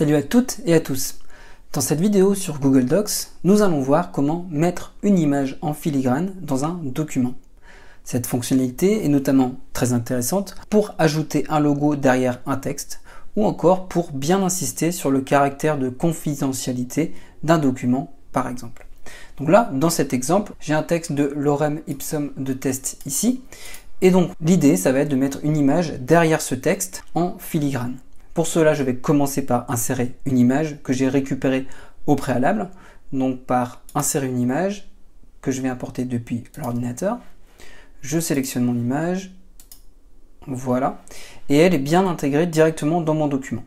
Salut à toutes et à tous. Dans cette vidéo sur Google Docs, nous allons voir comment mettre une image en filigrane dans un document. Cette fonctionnalité est notamment très intéressante pour ajouter un logo derrière un texte ou encore pour bien insister sur le caractère de confidentialité d'un document par exemple. Donc là, dans cet exemple, j'ai un texte de Lorem Ipsum de test ici. Et donc l'idée, ça va être de mettre une image derrière ce texte en filigrane. Pour cela, je vais commencer par insérer une image que j'ai récupérée au préalable. Donc par insérer une image que je vais importer depuis l'ordinateur. Je sélectionne mon image. Voilà. Et elle est bien intégrée directement dans mon document.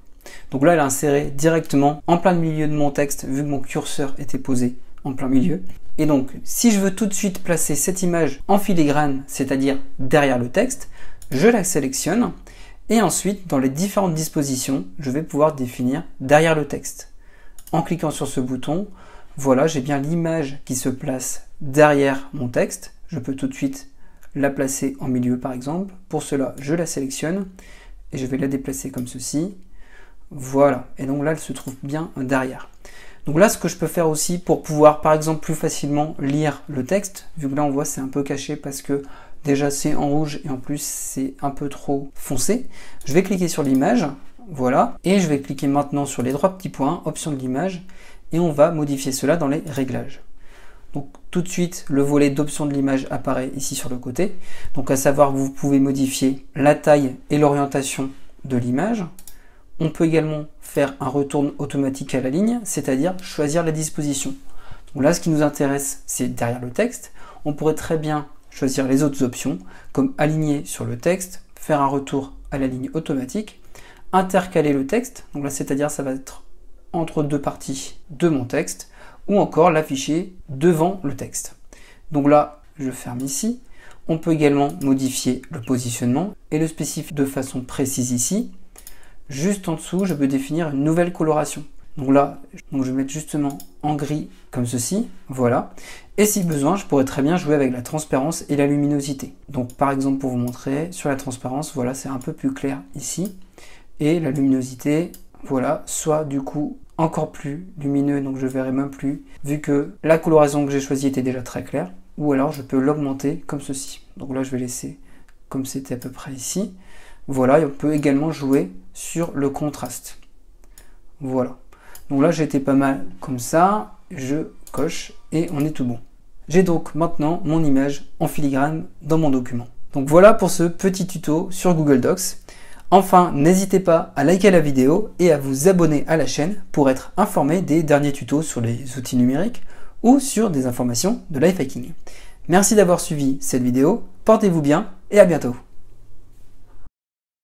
Donc là, elle est insérée directement en plein milieu de mon texte, vu que mon curseur était posé en plein milieu. Et donc, si je veux tout de suite placer cette image en filigrane, c'est-à-dire derrière le texte, je la sélectionne. Et ensuite, dans les différentes dispositions, je vais pouvoir définir derrière le texte. En cliquant sur ce bouton, voilà, j'ai bien l'image qui se place derrière mon texte. Je peux tout de suite la placer en milieu par exemple. Pour cela, je la sélectionne et je vais la déplacer comme ceci. Voilà, et donc là, elle se trouve bien derrière. Donc là, ce que je peux faire aussi pour pouvoir, par exemple, plus facilement lire le texte, vu que là, on voit c'est un peu caché parce que déjà c'est en rouge et en plus c'est un peu trop foncé. Je vais cliquer sur l'image, voilà, et je vais cliquer maintenant sur les trois petits points, option de l'image, et on va modifier cela dans les réglages. Donc tout de suite, le volet d'option de l'image apparaît ici sur le côté. Donc à savoir que vous pouvez modifier la taille et l'orientation de l'image. On peut également faire un retour automatique à la ligne, c'est-à-dire choisir la disposition. Donc là, ce qui nous intéresse, c'est derrière le texte. On pourrait très bien choisir les autres options, comme aligner sur le texte, faire un retour à la ligne automatique, intercaler le texte, donc là c'est-à-dire ça va être entre deux parties de mon texte, ou encore l'afficher devant le texte. Donc là, je ferme ici. On peut également modifier le positionnement et le spécifier de façon précise ici. Juste en dessous, je peux définir une nouvelle coloration. Donc là, je vais mettre justement en gris comme ceci, voilà. Et si besoin, je pourrais très bien jouer avec la transparence et la luminosité. Donc par exemple, pour vous montrer, sur la transparence, voilà, c'est un peu plus clair ici. Et la luminosité, voilà, soit du coup encore plus lumineux, donc je verrai même plus, vu que la coloration que j'ai choisie était déjà très claire. Ou alors je peux l'augmenter comme ceci. Donc là, je vais laisser comme c'était à peu près ici. Voilà, et on peut également jouer sur le contraste. Voilà. Donc là, j'ai été pas mal comme ça. Je coche et on est tout bon. J'ai donc maintenant mon image en filigrane dans mon document. Donc voilà pour ce petit tuto sur Google Docs. Enfin, n'hésitez pas à liker la vidéo et à vous abonner à la chaîne pour être informé des derniers tutos sur les outils numériques ou sur des informations de life hacking. Merci d'avoir suivi cette vidéo. Portez-vous bien et à bientôt.